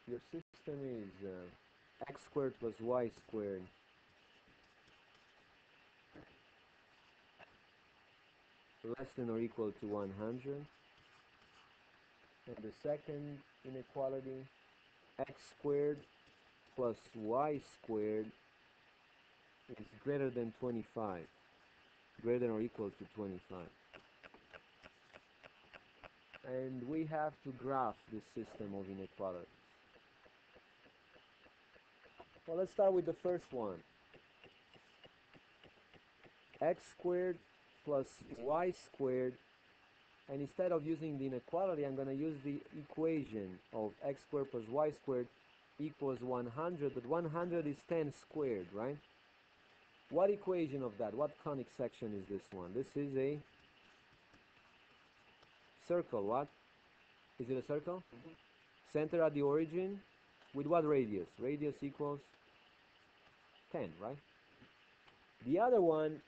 your system is x squared plus y squared less than or equal to 100. And the second inequality, x squared plus y squared is greater than 25, greater than or equal to 25. And we have to graph this system of inequalities. Well, let's start with the first one. X squared plus y squared, and instead of using the inequality, I'm going to use the equation of x squared plus y squared equals 100, but 100 is 10 squared, right? What equation of that? What conic section is this one? This is a circle. What? Is it a circle? Mm-hmm. Center at the origin with what radius? Radius equals 10, right? The other one,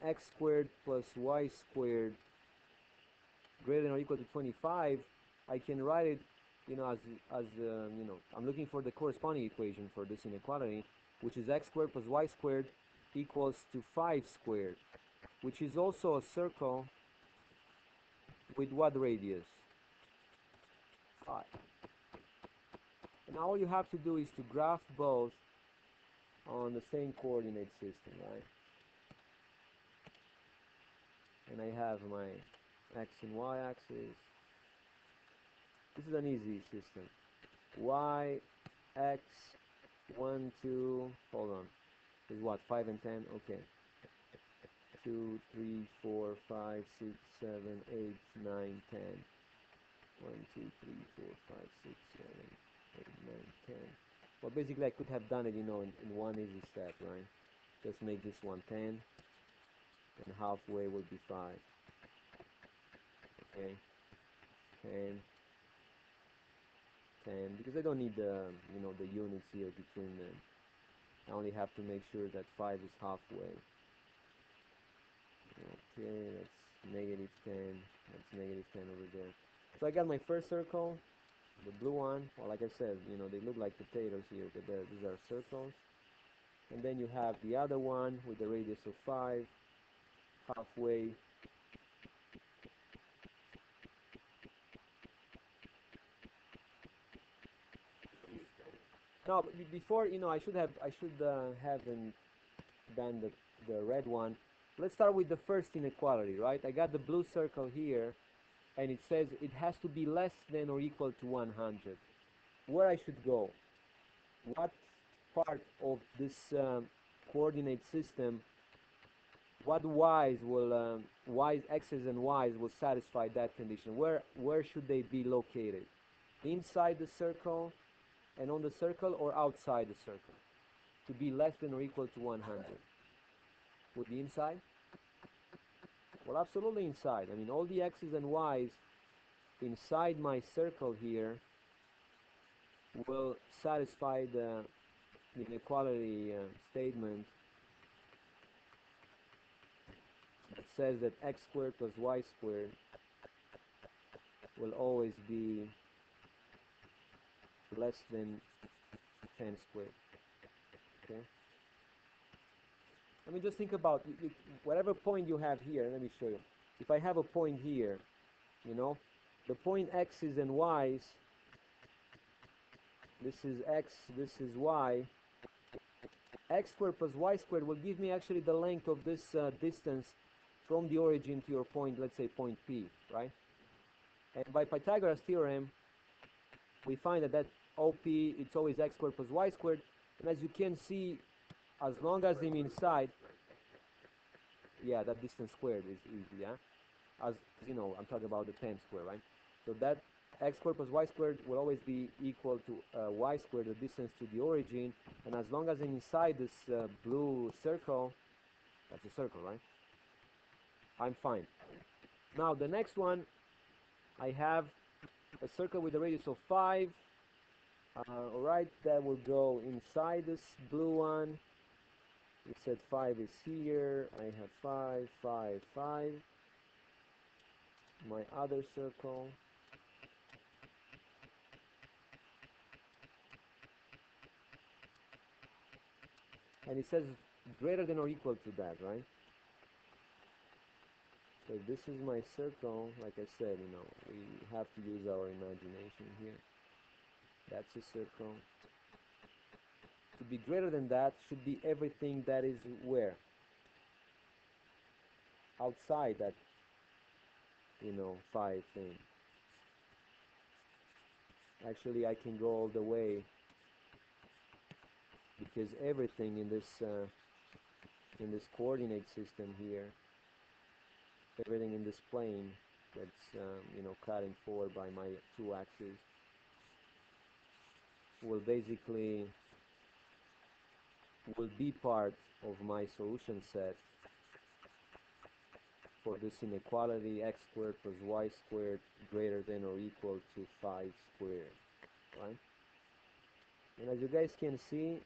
x squared plus y squared greater than or equal to 25, I can write it, you know, as you know, I'm looking for the corresponding equation for this inequality, which is x squared plus y squared equals to 5 squared, which is also a circle with what radius? 5. And all you have to do is to graph both on the same coordinate system, right? And I have my x and y axis. This is an easy system. Y, x, 1, 2, hold on, is what, 5 and 10? Okay. 2, 3, 4, 5, 6, 7, 8, 9, 10. 1, 2, 3, 4, 5, 6, 7, 8, 9, 10. Well, basically I could have done it, you know, in one easy step, right? Just make this one 10, and halfway would be 5. Okay, 10, 10, because I don't need the, you know, the units here between them. I only have to make sure that 5 is halfway. Okay, that's negative 10, that's negative 10 over there. So I got my first circle, the blue one. Well, like I said, you know, they look like potatoes here, but these are circles. And then you have the other one with the radius of 5, halfway. Now, before, you know, I should have haven't done the red one. Let's start with the first inequality, right? I got the blue circle here, and it says it has to be less than or equal to 100. Where I should go? What part of this coordinate system, what y's will, y's, x's and y's will satisfy that condition? Where should they be located? Inside the circle and on the circle, or outside the circle? To be less than or equal to 100. Would be inside? Well, absolutely inside. I mean, all the x's and y's inside my circle here will satisfy the inequality statement that says that x squared plus y squared will always be less than 10 squared. Okay? I mean, just think about whatever point you have here. Let me show you. If I have a point here, you know, the point x's and y's, this is x, this is y. X squared plus y squared will give me actually the length of this distance from the origin to your point, let's say point P, right? And by Pythagoras Theorem, we find that OP, it's always x squared plus y squared. And as you can see, as long as I'm inside, yeah, that distance squared is easy, yeah? As you know, I'm talking about the 10 square, right? So that x squared plus y squared will always be equal to y squared, the distance to the origin. And as long as I'm inside this blue circle, that's a circle, right? I'm fine. Now the next one, I have a circle with a radius of 5. Alright, that will go inside this blue one. We said 5 is here. I have 5, 5, 5. my other circle, and it says greater than or equal to that, right? So this is my circle. Like I said, you know, we have to use our imagination here. That's a circle. To be greater than that should be everything that is where? Outside that, you know, 5 thing. Actually, I can go all the way, because everything in this coordinate system here, everything in this plane that's you know, cut in 4 by my 2 axes, will basically be part of my solution set for this inequality x squared plus y squared greater than or equal to 5 squared, right? And as you guys can see,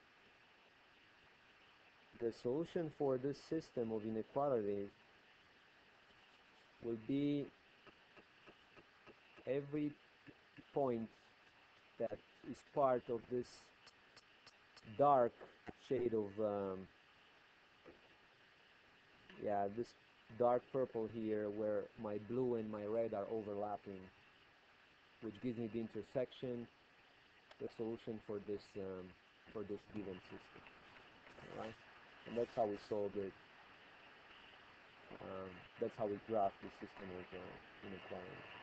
the solution for this system of inequalities will be every point that is part of this dark shade of yeah, this dark purple here, where my blue and my red are overlapping, which gives me the intersection, the solution for this given system. All right, and that's how we solve it. That's how we graph the system of inequality.